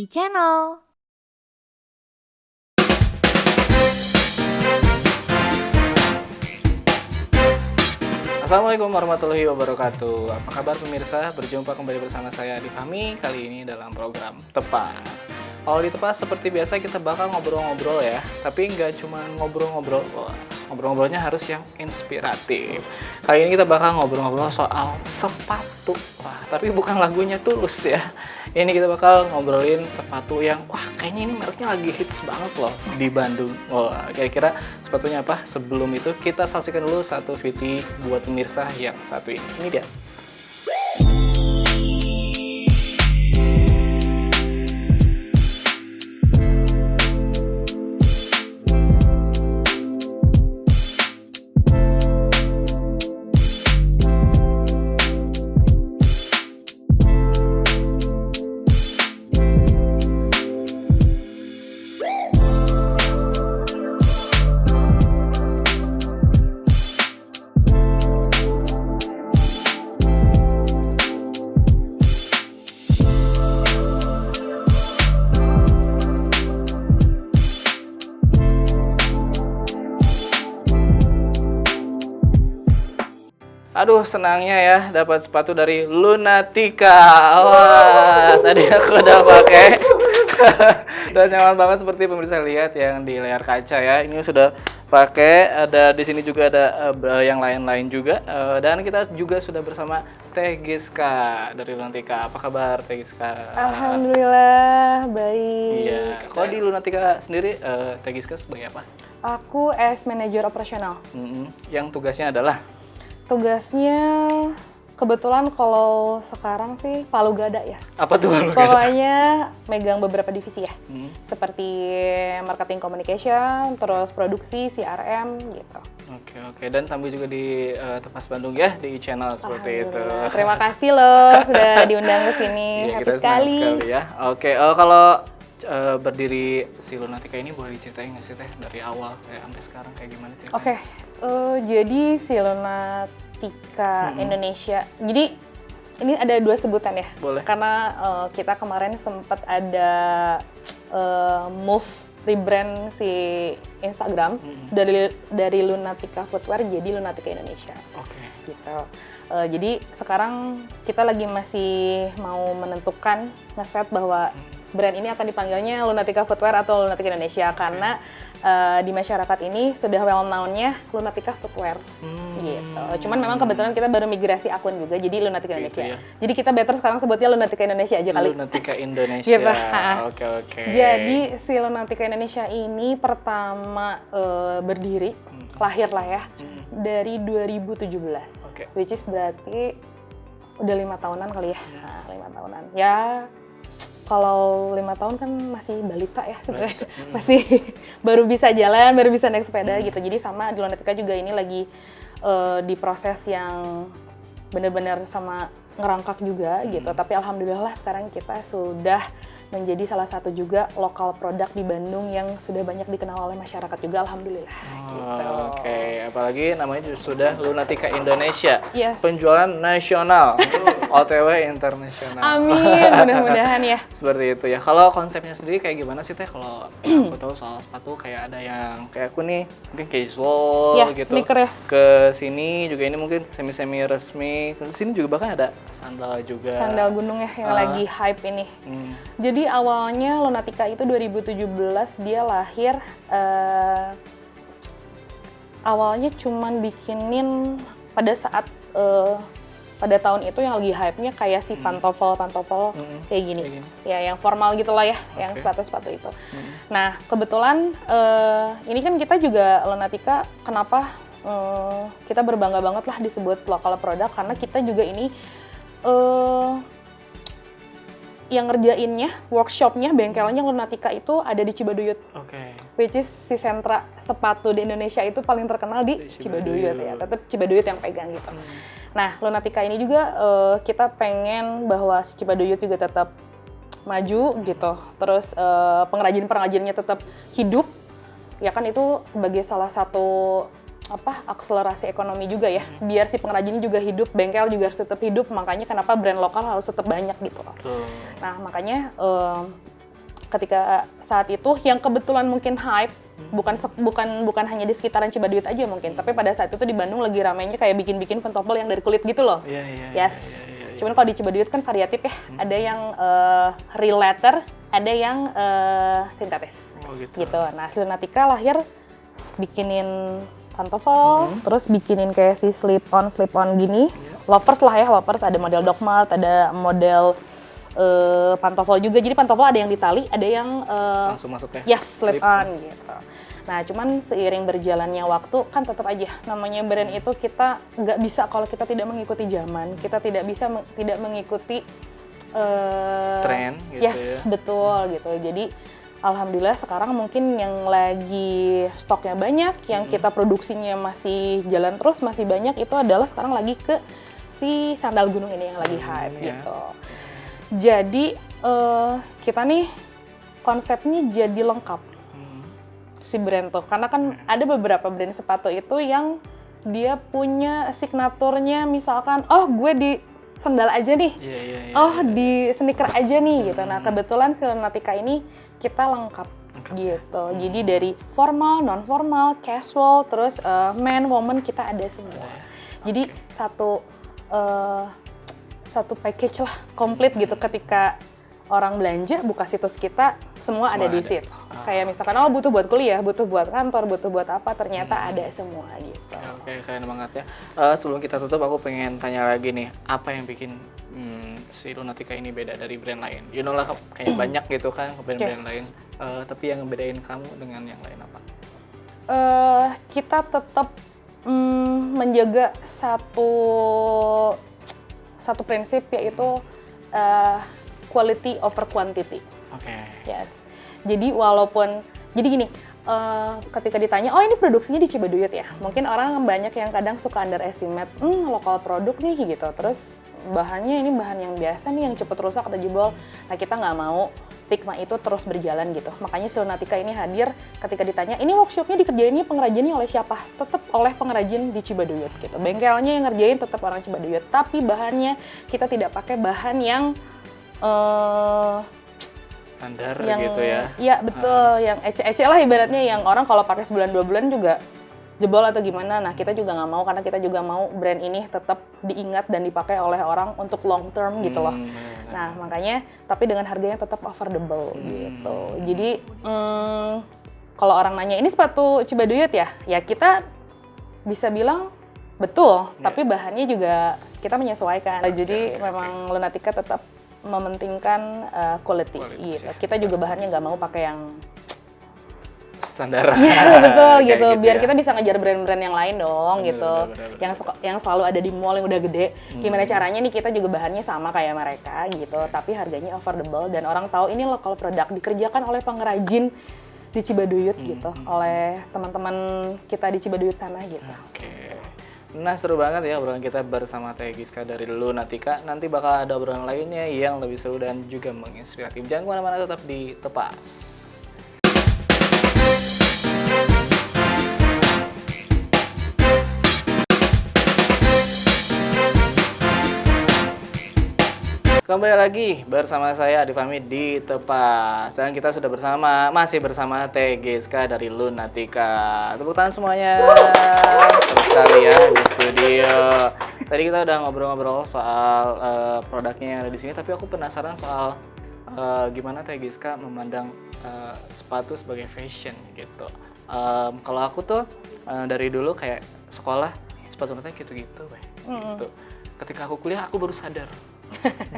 e-channel. Assalamualaikum warahmatullahi wabarakatuh. Apa kabar pemirsa? Berjumpa kembali bersama saya Adi Fahmi kali ini dalam program Tepas. Kalau di Tepas seperti biasa kita bakal ngobrol-ngobrol ya. Tapi nggak cuma ngobrol-ngobrol, ngobrol-ngobrolnya harus yang inspiratif. Kali ini kita bakal ngobrol-ngobrol soal sepatu. Wah, tapi bukan lagunya Tulus ya. Ini kita bakal ngobrolin sepatu yang kayaknya ini mereknya lagi hits banget loh di Bandung. Wah, kira-kira sepatunya apa? Sebelum itu kita saksikan dulu satu VT buat pemirsa yang satu ini. Ini dia. Aduh, senangnya ya dapat sepatu dari Lunatica. Wah, tadi aku udah pakai dan nyaman banget seperti pemirsa lihat yang di layar kaca ya. Ini sudah pakai, ada di sini juga ada yang lain-lain juga. Dan kita juga sudah bersama Teh Giska dari Lunatica. Apa kabar Teh Giska? Alhamdulillah baik. Iya. Kalau di Lunatica sendiri Teh Giska sebagai apa? Aku as manager operasional. Yang tugasnya adalah Tugasnya kebetulan kalau sekarang sih palu gada ya. apa tuh? Pokoknya megang beberapa divisi ya. Seperti marketing communication, terus produksi, CRM gitu. Oke. Dan tampil juga di Tepas Bandung ya, di channel seperti itu. Terima kasih loh sudah diundang ke sini. Iya, Happy kita senang sekali ya. Oke, kalau berdiri si Lunatica ini boleh diceritain nggak sih Teh dari awal kayak sampai sekarang kayak gimana ceritanya? Oke, jadi si Lunatica Indonesia. Jadi ini ada dua sebutan ya. Boleh. Karena kita kemarin sempat ada move rebrand si Instagram dari Lunatica Footwear jadi Lunatica Indonesia. Oke. Gitu. Jadi sekarang kita lagi masih mau menentukan ngeset bahwa brand ini akan dipanggilnya Lunatica Footwear atau Lunatica Indonesia karena di masyarakat ini sudah well known-nya Lunatica Footwear gitu. Cuman memang kebetulan kita baru migrasi akun juga jadi Lunatica Indonesia. Ya. Jadi kita better sekarang sebutnya Lunatica Indonesia aja kali. Lunatica Indonesia. Gitu. Oke. Jadi si Lunatica Indonesia ini pertama berdiri lahir lah ya dari 2017. Oke. Which is berarti udah 5 tahunan kali ya. Nah, 5 tahunan. Ya kalau 5 tahun kan masih balita ya sebenarnya, masih baru bisa jalan, baru bisa naik sepeda gitu. Jadi sama di Lunatica juga ini lagi di proses yang benar-benar sama ngerangkak juga gitu. Tapi alhamdulillah sekarang kita sudah menjadi salah satu juga lokal produk di Bandung yang sudah banyak dikenal oleh masyarakat juga, alhamdulillah. Gitu. Oke, apalagi namanya sudah Lunatica Indonesia. Yes. Penjualan nasional, OTW internasional. Amin, mudah-mudahan ya. Seperti itu ya. Kalau konsepnya sendiri kayak gimana sih Teh? Kalau aku tahu soal sepatu kayak ada yang kayak aku nih mungkin casual Ya, gitu. sneaker ya. Ke sini juga ini mungkin semi-semi resmi. Ke sini juga bahkan ada sandal juga. Sandal gunung ya yang lagi hype ini. Jadi awalnya Lunatica itu 2017 dia lahir awalnya cuman bikinin pada saat pada tahun itu yang lagi hype-nya kayak si pantofel kayak gini. Ya yang formal gitu lah ya, yang sepatu-sepatu itu. Nah, kebetulan ini kan kita juga Lunatica kenapa kita berbangga banget lah disebut lokal produk karena kita juga ini yang ngerjainnya, workshopnya, bengkelnya Lunatica itu ada di Cibaduyut. Oke. Which is si sentra sepatu di Indonesia itu paling terkenal di Cibaduyut ya. Tetap Cibaduyut yang pegang gitu. Nah, Lunatica ini juga kita pengen bahwa si Cibaduyut juga tetap maju gitu. Terus pengrajin-pengrajinnya tetap hidup. Ya kan itu sebagai salah satu akselerasi ekonomi juga ya, biar si pengrajin juga hidup, bengkel juga harus tetap hidup, makanya kenapa brand lokal harus tetap banyak gitu loh. Nah makanya ketika saat itu yang kebetulan mungkin hype, bukan hanya di sekitaran Cibaduyut aja mungkin, tapi pada saat itu di Bandung lagi ramainya kayak bikin pentopel yang dari kulit gitu loh. Yes. Cuman kalau di Cibaduyut kan variatif ya, ada yang real leather, ada yang sintetis. Gitu. Nah, Lunatica lahir bikinin pantofel, terus bikinin kayak si slip on gini. Loafers lah ya, loafers ada model Doc Mart, ada model pantofel juga. Jadi pantofel ada yang ditali, ada yang langsung masuk ya? Yes, slip on gitu. Nah, cuman seiring berjalannya waktu kan tetap aja namanya brand itu kita nggak bisa kalau kita tidak mengikuti zaman, kita tidak bisa tidak mengikuti tren gitu yes, betul gitu. Jadi alhamdulillah sekarang mungkin yang lagi stoknya banyak, yang kita produksinya masih jalan terus, masih banyak, itu adalah sekarang lagi ke si sandal gunung ini yang lagi hype gitu. Jadi kita nih konsepnya jadi lengkap si brand tuh, karena kan ada beberapa brand sepatu itu yang dia punya signaturnya, misalkan gue di sandal aja nih, di sneaker aja nih gitu. Nah kebetulan si Lunatica ini kita lengkap gitu. Jadi dari formal, non formal, casual, terus man, woman kita ada semua. Jadi satu package lah, komplit gitu. Ketika orang belanja buka situs kita, semua ada di situ. Kayak misalkan butuh buat kuliah, butuh buat kantor, butuh buat apa, ternyata ada semua gitu. Oke, keren banget ya. Sebelum kita tutup, aku pengen tanya lagi nih, apa yang bikin si Lunatica ini beda dari brand lain? You know lah, kayak banyak gitu kan brand-brand lain. Tapi yang ngebedain kamu dengan yang lain apa? Kita tetap menjaga satu prinsip, yaitu quality over quantity. Yes. Jadi jadi gini, ketika ditanya, ini produksinya di Cibaduyut ya, mungkin orang banyak yang kadang suka underestimate, lokal produk nih gitu, terus bahannya ini bahan yang biasa nih, yang cepet rusak atau jebol. Nah kita nggak mau stigma itu terus berjalan gitu. Makanya si Lunatica ini hadir ketika ditanya, ini workshopnya dikerjainnya pengrajinnya oleh siapa? Tetap oleh pengrajin di Cibaduyut gitu. Bengkelnya yang ngerjain tetap orang Cibaduyut, tapi bahannya kita tidak pakai bahan yang standar gitu ya? Iya betul, yang ece-ece lah ibaratnya, yang orang kalau pakai sebulan 2 bulan juga jebol atau gimana. Nah kita juga nggak mau, karena kita juga mau brand ini tetap diingat dan dipakai oleh orang untuk long term gitu loh. Nah makanya, tapi dengan harganya tetap affordable gitu. Jadi kalau orang nanya, ini sepatu Cibaduyut ya? Ya kita bisa bilang betul, tapi bahannya juga kita menyesuaikan. Jadi memang Lunatica tetap mementingkan quality gitu. Kita juga bahannya nggak mau pakai yang standar. Iya betul gitu. Biar kita bisa ngejar brand-brand yang lain dong gitu. Yang selalu ada di mall yang udah gede. Gimana caranya nih kita juga bahannya sama kayak mereka gitu, tapi harganya affordable dan orang tahu ini local product dikerjakan oleh pengrajin di Cibaduyut gitu, oleh teman-teman kita di Cibaduyut sana gitu. Nah seru banget ya obrolan kita bersama Teh Giska dari Lunatica. Nanti bakal ada obrolan lainnya yang lebih seru dan juga menginspiratif. Jangan kemana-mana, tetap di Tepas. Kembali lagi bersama saya Adi Fahmi di Tepas. Dan kita sudah masih bersama Teh Giska dari Lunatica. Tepuk tangan semuanya. Terus sekali ya di studio. Tadi kita udah ngobrol-ngobrol soal produknya yang ada di sini, tapi aku penasaran soal gimana Teh Giska memandang sepatu sebagai fashion gitu. Kalau aku tuh dari dulu kayak sekolah sepatu gitu-gitu, gitu. Ketika aku kuliah aku baru sadar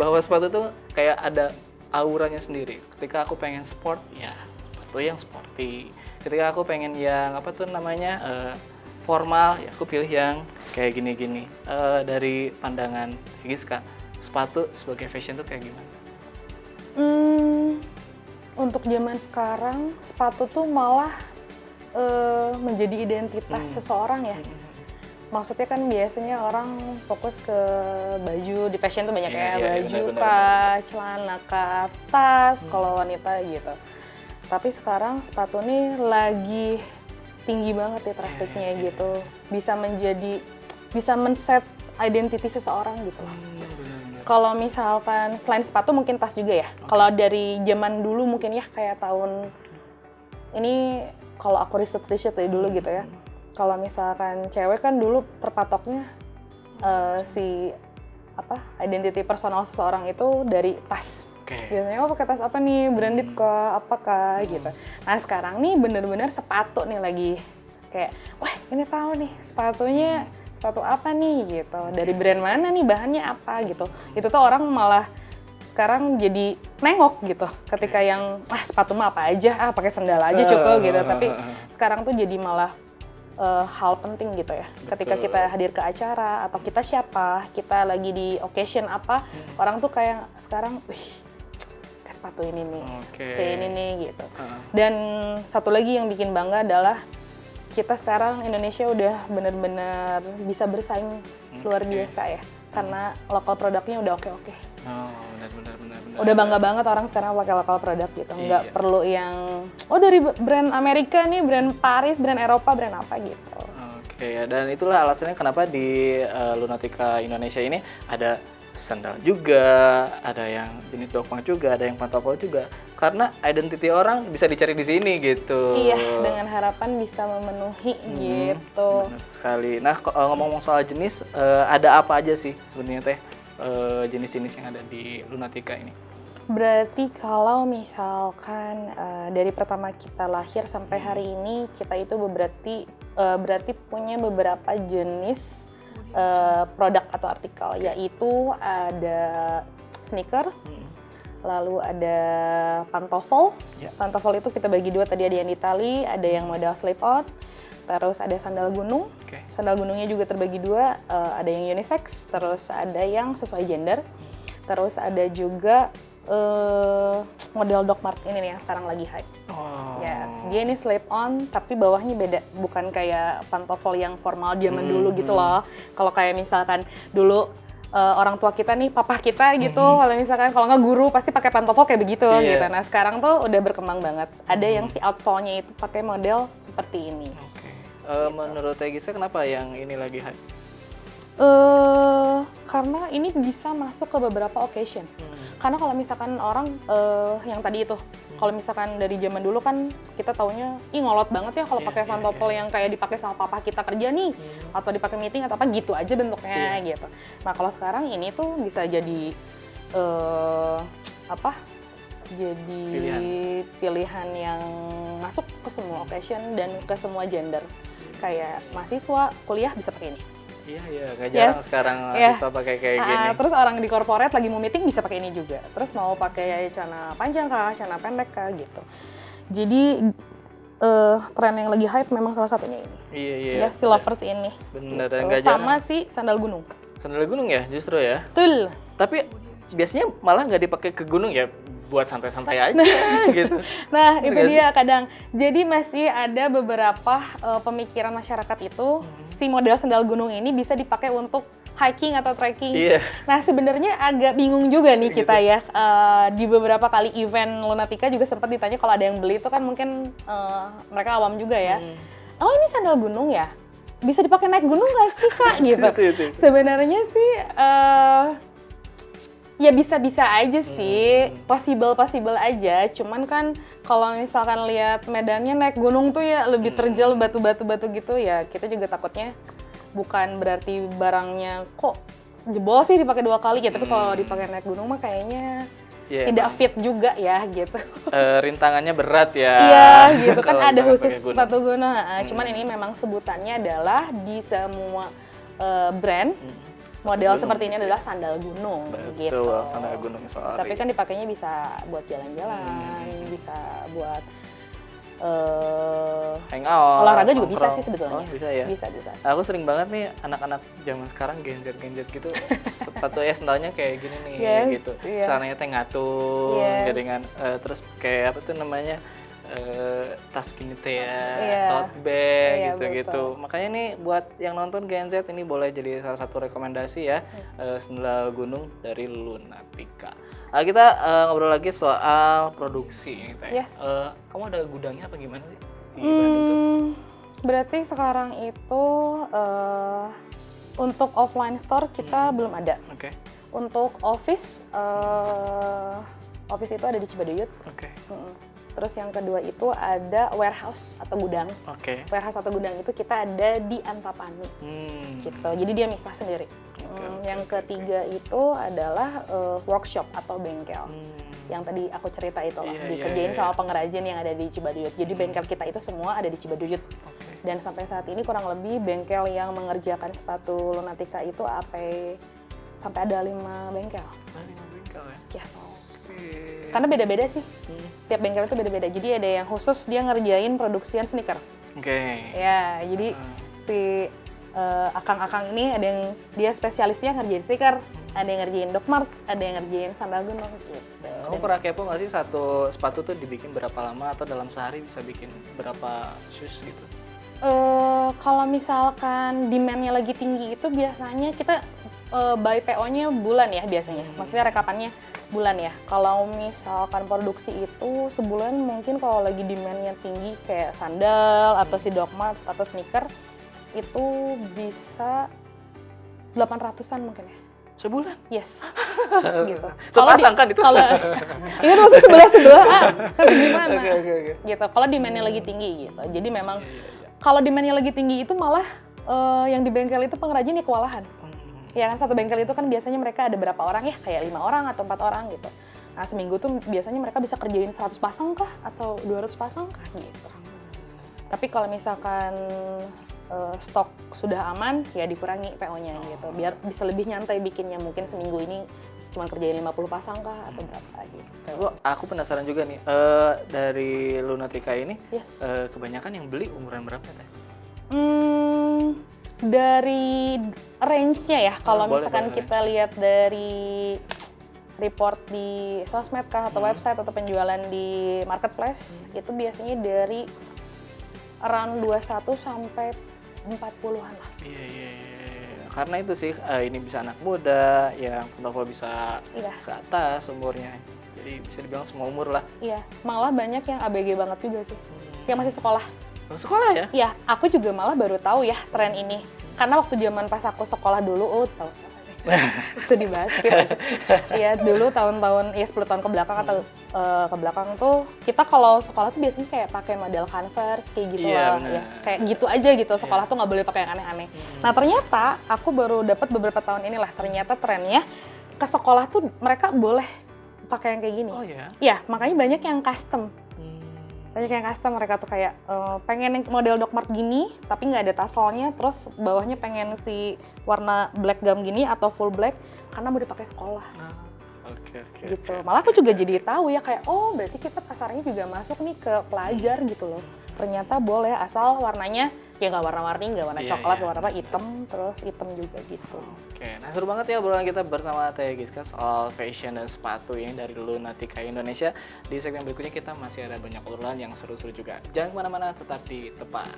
bahwa sepatu tuh kayak ada auranya sendiri. Ketika aku pengen sport, ya sepatu yang sporty. Ketika aku pengen yang formal, ya aku pilih yang kayak gini-gini. Dari pandangan Giska, sepatu sebagai fashion tuh kayak gimana? Untuk zaman sekarang, sepatu tuh malah menjadi identitas seseorang ya. Maksudnya kan biasanya orang fokus ke baju, di fashion tuh banyak baju kah, celana kah, tas, kalau wanita gitu. Tapi sekarang sepatu nih lagi tinggi banget ya trafficnya gitu. Bisa men-set identity seseorang gitu loh. Kalau misalkan selain sepatu mungkin tas juga ya. Kalau dari zaman dulu mungkin ya kayak tahun ini kalau aku riset dari dulu gitu ya. Kalau misalkan cewek kan dulu terpatoknya si identity personal seseorang itu dari tas. Biasanya pakai tas apa nih, branded kah, apakah gitu. Nah sekarang nih bener-bener sepatu nih lagi kayak, wah ini tahu nih sepatunya sepatu apa nih gitu, dari brand mana nih, bahannya apa gitu. Itu tuh orang malah sekarang jadi nengok gitu ketika yang sepatu mah apa aja, pakai sandal aja cukup gitu. Tapi sekarang tuh jadi malah hal penting gitu ya. Ketika kita hadir ke acara atau kita siapa, kita lagi di occasion apa, orang tuh kayak sekarang kayak sepatu ini nih, kayak ini nih gitu. Dan satu lagi yang bikin bangga adalah kita sekarang Indonesia udah bener-bener bisa bersaing luar biasa ya, karena lokal produknya udah oke-oke. Benar. Udah bangga banget orang sekarang pakai lokal produk gitu, nggak perlu yang dari brand Amerika nih, brand Paris, brand Eropa, brand apa gitu. Oke, dan itulah alasannya kenapa di Lunatica Indonesia ini ada sandal juga, ada yang jenis dokmang juga, ada yang pantofel juga. Karena identity orang bisa dicari di sini gitu. Iya, dengan harapan bisa memenuhi gitu. Benar sekali. Nah, ngomong-ngomong soal jenis, ada apa aja sih sebenarnya teh jenis-jenis yang ada di Lunatica ini? Berarti kalau misalkan dari pertama kita lahir sampai hari ini, kita itu berarti punya beberapa jenis produk atau artikel, yaitu ada sneaker, lalu ada pantofel. Pantofel itu kita bagi dua, tadi ada yang di tali, ada yang model slip-on, terus ada sandal gunung. Sandal gunungnya juga terbagi dua, ada yang unisex, terus ada yang sesuai gender, terus ada juga model Doc Mart ini nih yang sekarang lagi hype. Dia ini slip-on tapi bawahnya beda, bukan kayak pantofel yang formal zaman dulu gitu loh. Kalau kayak misalkan dulu orang tua kita nih, papa kita gitu, kalau misalkan kalau nggak guru pasti pakai pantofel kayak begitu gitu. Nah sekarang tuh udah berkembang banget. Ada yang si outsole-nya itu pakai model seperti ini. Gitu. Menurut Tegisa kenapa yang ini lagi hype? Karena ini bisa masuk ke beberapa occasion. Karena kalau misalkan orang yang tadi itu, kalau misalkan dari zaman dulu kan kita taunya ngolot banget ya kalau pakai pantofel yang kayak dipakai sama papa kita kerja nih, atau dipakai meeting atau apa gitu aja bentuknya gitu. Nah kalau sekarang ini tuh bisa jadi jadi pilihan yang masuk ke semua occasion dan ke semua gender. Kayak mahasiswa kuliah bisa pakai ini. Iya, gak jarang sekarang mahasiswa pakai kayak gini. Terus orang di corporate lagi mau meeting bisa pakai ini juga. Terus mau pakai celana panjang kah, celana pendek kah gitu. Jadi tren yang lagi hype memang salah satunya ini. Iya. Si lovers ini. Bener, gitu. dan gak jarang. Sama si sandal gunung. Sandal gunung ya justru ya? Betul. Tapi biasanya malah nggak dipakai ke gunung ya, buat santai-santai aja gitu. Nah itu dia kadang. Jadi masih ada beberapa pemikiran masyarakat itu si model sandal gunung ini bisa dipakai untuk hiking atau trekking. Nah sebenarnya agak bingung juga nih kita ya. Di beberapa kali event Lunatica juga sempat ditanya kalau ada yang beli itu kan mungkin mereka awam juga ya. Oh ini sandal gunung ya? Bisa dipakai naik gunung nggak sih kak? Gitu. Sebenarnya sih ya bisa-bisa aja sih, possible aja. Cuman kan kalau misalkan lihat medannya naik gunung tuh ya lebih terjal batu-batu gitu ya. Kita juga takutnya bukan berarti barangnya kok jebol sih dipakai 2 kali ya. Tapi kalau dipakai naik gunung mah kayaknya tidak fit juga ya gitu. Rintangannya berat ya. Iya gitu kan ada khusus sepatu gunung. Cuman ini memang sebutannya adalah di semua brand. Model seperti ini adalah sandal gunung. Betul, sandal gunung, sorry. Tapi kan dipakainya bisa buat jalan-jalan, bisa buat hangout, olahraga juga bisa sih sebetulnya. Bisa ya? Bisa. Aku sering banget nih anak-anak zaman sekarang genjet gitu, sepatu sandalnya kayak gini nih, gitu. Celananya teh ngatung, dengan terus kayak apa tuh namanya, tas gini teh tote bag gitu. Makanya nih buat yang nonton Gen Z ini boleh jadi salah satu rekomendasi ya, sandal gunung dari Lunatica. Kita ngobrol lagi soal produksi teh. Kamu ada gudangnya apa gimana sih di Bandung tuh? Berarti sekarang itu untuk offline store kita belum ada. Untuk office, office itu ada di Cibaduyut. Oke. Terus yang kedua itu ada warehouse atau gudang. Oke. Warehouse atau gudang itu kita ada di Antapani. Gitu. Jadi dia misah sendiri. Yang ketiga itu adalah workshop atau bengkel. Yang tadi aku cerita itu loh, dikerjain sama pengrajin yang ada di Cibaduyut. Jadi bengkel kita itu semua ada di Cibaduyut. Dan sampai saat ini kurang lebih bengkel yang mengerjakan sepatu Lunatica itu sampai ada 5 bengkel. 5 bengkel ya? Yes. Karena beda-beda sih. Tiap bengkel itu beda-beda. Jadi ada yang khusus dia ngerjain produksian sneaker. Ya, jadi si akang-akang ini ada yang dia spesialisnya ngerjain sneaker, ada yang ngerjain Dogmart, ada yang ngerjain sandal gunung gitu. Kamu pernah kepo nggak sih satu sepatu tuh dibikin berapa lama atau dalam sehari bisa bikin berapa shoes gitu? Kalau misalkan demand-nya lagi tinggi itu biasanya kita buy PO-nya bulan ya biasanya. Maksudnya rekapannya bulan ya. Kalau misalkan produksi itu sebulan mungkin kalau lagi demand-nya tinggi kayak sandal atau si Dogmart atau sneaker itu bisa 800-an mungkin ya. Sebulan? Yes. Gitu. Sepasang kan itu? Kalau itu maksudnya sebelah gimana? Oke. Gitu. Kalau demand-nya lagi tinggi gitu. Jadi memang kalau demand-nya lagi tinggi itu malah yang di bengkel itu pengrajin ya kewalahan. Ya kan satu bengkel itu kan biasanya mereka ada berapa orang ya, kayak 5 orang atau 4 orang gitu. Nah seminggu tuh biasanya mereka bisa kerjain 100 pasang kah atau 200 pasang kah gitu. Tapi kalau misalkan stok sudah aman ya dikurangi PO-nya gitu. Biar bisa lebih nyantai bikinnya, mungkin seminggu ini cuma kerjain 50 pasang kah atau berapa gitu. Aku penasaran juga nih, dari Lunatica ini kebanyakan yang beli umuran berapa teh? Dari range-nya ya, kalau misalkan kita lihat dari report di sosmed kah atau website atau penjualan di marketplace, itu biasanya dari around 21 sampai 40-an lah. Iya. Karena itu sih, ini bisa anak muda, yang kenapa bisa ke atas umurnya. Jadi bisa dibilang semua umur lah. Iya, malah banyak yang ABG banget juga sih, yang masih sekolah. Sekolah ya? Iya, aku juga malah baru tahu ya tren ini. Karena waktu zaman pas aku sekolah dulu, tahu bisa dibahas gitu. Iya, dulu tahun-tahun, ya 10 tahun ke belakang atau ke belakang tuh, kita kalau sekolah tuh biasanya kayak pakai model Converse, kayak gitu lah. Ya, kayak gitu aja gitu, sekolah tuh nggak boleh pakai yang aneh-aneh. Nah ternyata, aku baru dapat beberapa tahun inilah, ternyata trennya ke sekolah tuh mereka boleh pakai yang kayak gini. Oh ya? Iya, makanya banyak yang custom. Banyak yang custom, mereka tuh kayak pengen yang model Dogmart gini tapi nggak ada taselnya, terus bawahnya pengen si warna black gum gini atau full black karena mau dipakai sekolah. Gitu. Malah aku juga jadi tahu ya kayak berarti kita pasarnya juga masuk nih ke pelajar gitu loh. Ternyata boleh asal warnanya ya nggak warna-warni, nggak warna coklat, warna hitam, terus hitam juga gitu. Oke, nah seru banget ya obrolan kita bersama Teh Giska soal fashion dan sepatu ini dari Lunatica Indonesia. Di segmen berikutnya kita masih ada banyak obrolan yang seru-seru juga. Jangan kemana-mana, tetap di Tepat.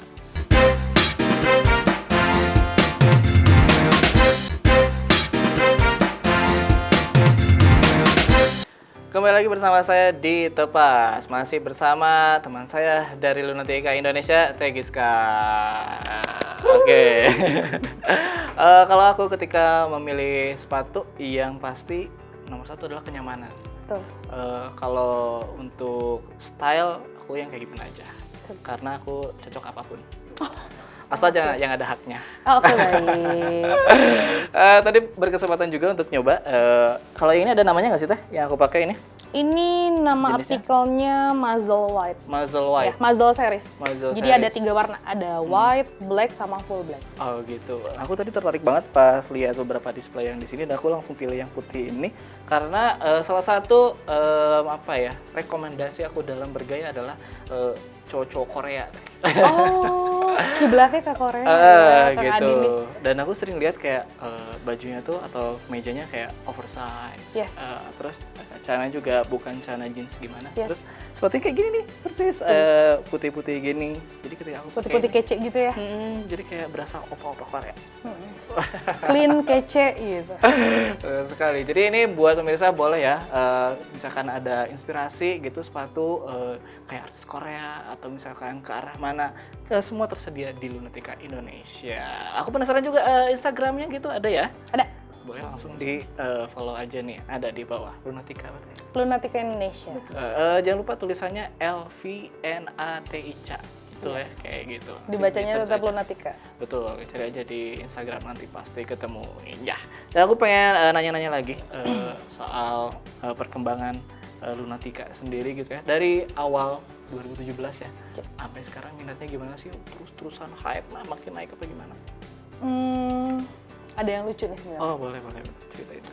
Kembali lagi bersama saya di Tepas, masih bersama teman saya dari Lunatica Indonesia, Teh Giska. Oke. Kalau aku ketika memilih sepatu, yang pasti nomor satu adalah kenyamanan. Betul. Kalau untuk style, aku yang kayak gimana aja. Karena aku cocok apapun. Asal jangan yang ada haknya. Oke, baik. Tadi berkesempatan juga untuk nyoba. Kalau ini ada namanya nggak sih Teh yang aku pakai ini? Ini nama artikelnya Muzzle White. Muzzle White. Ya, Muzzle series. Jadi ada 3 warna, ada white, black, sama full black. Oh gitu. Aku tadi tertarik banget pas lihat beberapa display yang di sini, dan aku langsung pilih yang putih ini karena salah satu rekomendasi aku dalam bergaya adalah cowok-cowok Korea. Oh, kiblatnya ke Korea. Gitu. Dan aku sering lihat kayak bajunya tuh atau mejanya kayak oversize. Yes. Terus celana juga bukan celana jeans gimana. Yes. Terus sepatunya kayak gini nih, persis putih-putih gini. Jadi ketika aku putih-putih kece gitu ya. Jadi kayak berasa opa-opa Korea. Clean, kece gitu. Sekali. Jadi ini buat pemirsa boleh ya, misalkan ada inspirasi gitu sepatu kayak artis Korea atau misalkan ke arah mana, semua tersedia di Lunatica Indonesia. Aku penasaran juga Instagramnya gitu ada ya? Ada. boleh langsung di follow aja nih, ada di bawah Lunatica. Lunatica Indonesia. Jangan lupa tulisannya LVNATICA. Betul ya, kayak gitu. Dibacanya Di tetap aja. Lunatica. Betul, cari aja di Instagram nanti pasti ketemu. Ya. Dan aku pengen nanya-nanya lagi soal perkembangan Lunatica sendiri gitu ya. Dari awal 2017 ya, sampai sekarang minatnya gimana sih? Terus-terusan hype makin naik apa gimana? Ada yang lucu nih sebenarnya. Oh, boleh ceritain.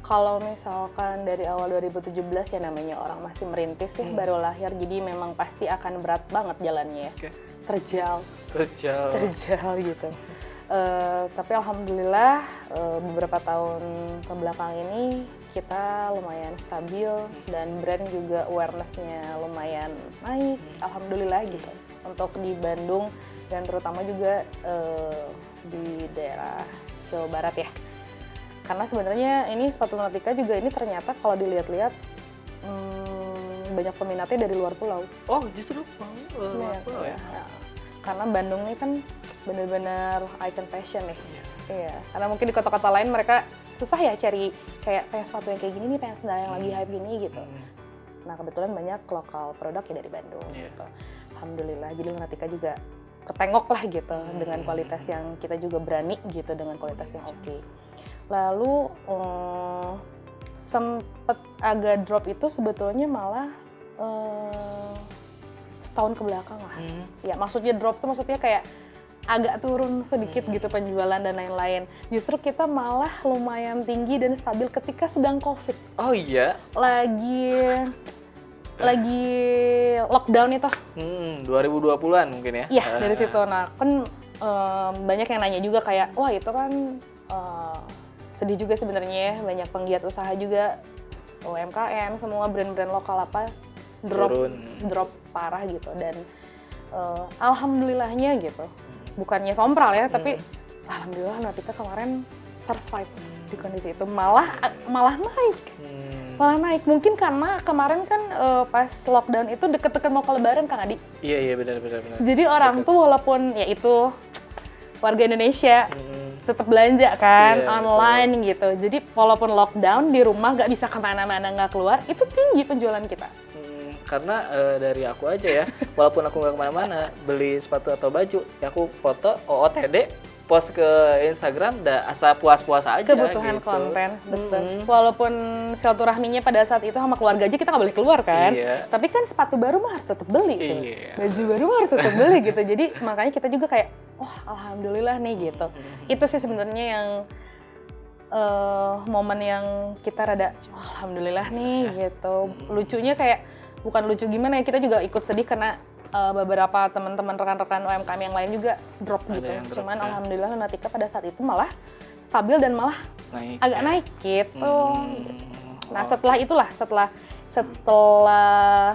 Kalau misalkan dari awal 2017 ya namanya orang masih merintis ya, baru lahir, jadi memang pasti akan berat banget jalannya ya. Oke. Terjal gitu. Tapi alhamdulillah beberapa tahun kebelakang ini kita lumayan stabil dan brand juga awareness-nya lumayan naik, alhamdulillah gitu. Untuk di Bandung dan terutama juga di daerah Jawa Barat ya. Karena sebenarnya ini sepatu Lunatica juga ini ternyata kalau dilihat-lihat banyak peminatnya dari luar pulau. Oh, justru luar pulau ya? Karena Bandung ini kan benar-benar icon fashion nih. Iya. Karena mungkin di kota-kota lain mereka susah ya cari kayak pengen sepatu yang kayak gini nih, pengen sandal yang lagi hype gini gitu. Nah kebetulan banyak lokal produk ya dari Bandung gitu. Alhamdulillah, jadi Lunatica juga ketengok lah gitu dengan kualitas yang kita juga berani gitu, dengan kualitas yang oke. Lalu sempet agak drop itu sebetulnya malah setahun ke belakang lah. Ya maksudnya drop tuh maksudnya kayak agak turun sedikit gitu penjualan dan lain-lain. Justru kita malah lumayan tinggi dan stabil ketika sedang COVID. Oh iya? Lagi lockdown itu. 2020-an mungkin ya? Iya, dari situ. Nah, kan banyak yang nanya juga kayak, wah itu kan sedih juga sebenarnya ya, banyak penggiat usaha juga, UMKM, semua brand-brand lokal apa, drop parah gitu. Dan alhamdulillahnya gitu, bukannya sompral ya, tapi alhamdulillah Lunatica kemarin survive di kondisi itu, malah naik. Malah naik, mungkin karena kemarin kan pas lockdown itu deket-deket mau ke lebaran Kang Adi. Iya benar. Jadi orang tuh walaupun ya itu warga Indonesia tetap belanja kan online gitu. Jadi walaupun lockdown di rumah nggak bisa kemana-mana, nggak keluar, itu tinggi penjualan kita. Karena dari aku aja ya, walaupun aku nggak kemana-mana beli sepatu atau baju, ya aku foto OOTD, post ke Instagram, udah asa puas-puas aja. Kebutuhan gitu. konten, betul. Walaupun silaturahminya pada saat itu sama keluarga aja kita nggak boleh keluar kan. Iya. Tapi kan sepatu baru mah harus tetap beli gitu. Iya. Baju baru mah harus tetap beli gitu. Jadi makanya kita juga kayak, wah alhamdulillah nih gitu. Itu sih sebenarnya yang momen yang kita rada, alhamdulillah nih gitu. Lucunya kayak, bukan lucu gimana ya, kita juga ikut sedih karena beberapa teman-teman rekan-rekan UMKM yang lain juga drop gitu. Cuman alhamdulillah Lunatica pada saat itu malah stabil dan malah agak naik gitu. Nah setelah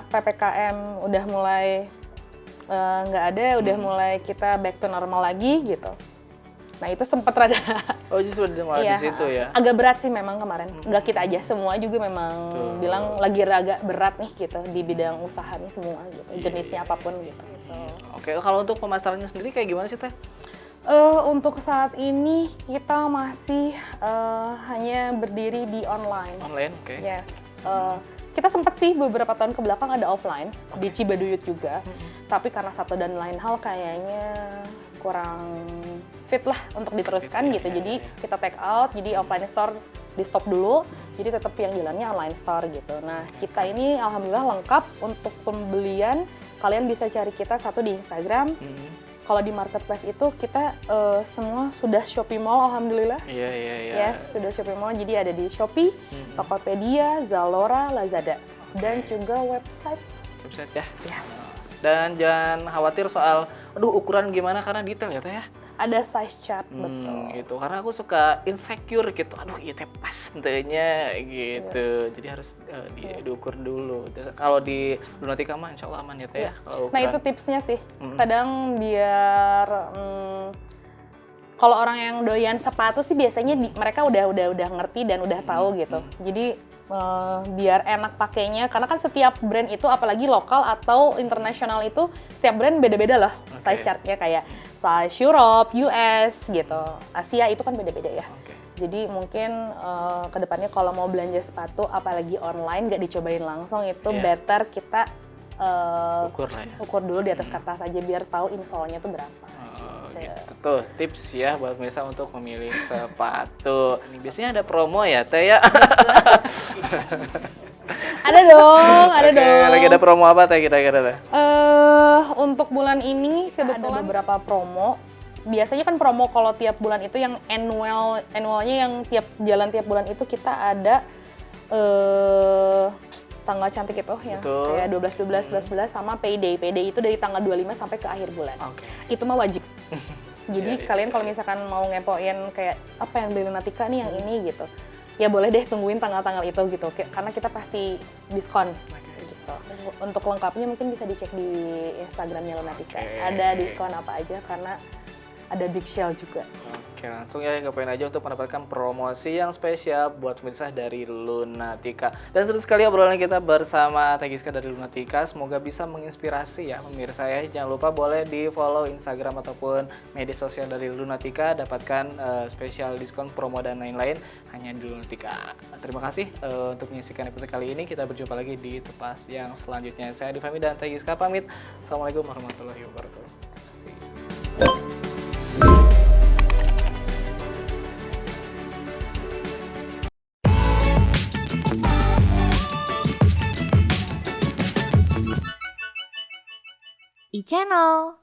PPKM udah mulai nggak ada, udah mulai kita back to normal lagi gitu. Nah itu sempat rada. Oh justru malah di situ ya? Agak berat sih memang kemarin. Nggak kita aja, semua juga memang bilang lagi agak berat nih gitu di bidang usahanya semua gitu. Jenisnya apapun gitu. Oke, kalau untuk pemasarannya sendiri kayak gimana sih Teh? Untuk saat ini kita masih hanya berdiri di online. Online, oke. Yes. Kita sempat sih beberapa tahun ke belakang ada offline di Cibaduyut juga. Tapi karena satu dan lain hal kayaknya kurang fit lah untuk diteruskan gitu. Jadi kita take out, jadi offline store di stop dulu. Jadi tetap yang jalannya online store gitu. Nah, kita ini alhamdulillah lengkap untuk pembelian. Kalian bisa cari kita satu di Instagram. Kalau di marketplace itu kita semua sudah Shopee Mall, alhamdulillah. Iya. Yes, sudah Shopee Mall. Jadi ada di Shopee, Tokopedia, Zalora, Lazada, dan juga website. Website ya. Yes. Dan jangan khawatir soal, aduh ukuran gimana, karena detail ya Teh ya. Ada size chart, betul. Gitu. Karena aku suka insecure gitu. Aduh, iya teh pas entenya gitu. Jadi harus diukur dulu. Kalau di Lunatica mah insya Allah aman ya Teh ya. Nah itu tipsnya sih. Kadang biar kalau orang yang doyan sepatu sih biasanya mereka udah ngerti dan udah tahu gitu. Jadi biar enak pakainya, karena kan setiap brand itu apalagi lokal atau internasional itu setiap brand beda-beda lah size chartnya, kayak size Europe, US gitu, Asia itu kan beda-beda ya. Jadi mungkin kedepannya kalau mau belanja sepatu apalagi online nggak dicobain langsung itu better kita ukur dulu di atas kertas aja biar tahu insole-nya tuh berapa. Gitu. Tuh tips ya buat pemirsa untuk memilih sepatu. Ini biasanya ada promo ya Teh ya? Ada dong, ada dong. Lagi ada promo apa Teh kira-kira Teh? Untuk bulan ini kebetulan ada beberapa promo. Biasanya kan promo kalau tiap bulan itu yang annualnya yang tiap bulan itu kita ada tanggal cantik itu yang kayak 12 sama payday itu dari tanggal 25 sampai ke akhir bulan. Itu mah wajib. Jadi kalian kalau misalkan mau ngepoin kayak apa yang beli Lunatica nih yang ini gitu, ya boleh deh tungguin tanggal-tanggal itu gitu, karena kita pasti diskon gitu. Untuk lengkapnya mungkin bisa dicek di Instagramnya Lunatica, ada diskon apa aja karena ada big sale juga. Oke, langsung ya kepoin aja untuk mendapatkan promosi yang spesial buat pemirsa dari Lunatica. Dan seru sekali obrolan kita bersama Teh Giska dari Lunatica. Semoga bisa menginspirasi ya pemirsa ya. Jangan lupa boleh di follow Instagram ataupun media sosial dari Lunatica, dapatkan spesial diskon, promo dan lain-lain hanya di Lunatica. Terima kasih untuk menyaksikan episode kali ini. Kita berjumpa lagi di Tepas yang selanjutnya. Saya Difahmi dan Teh Giska pamit. Assalamualaikum warahmatullahi wabarakatuh. Terima kasih. e-channel.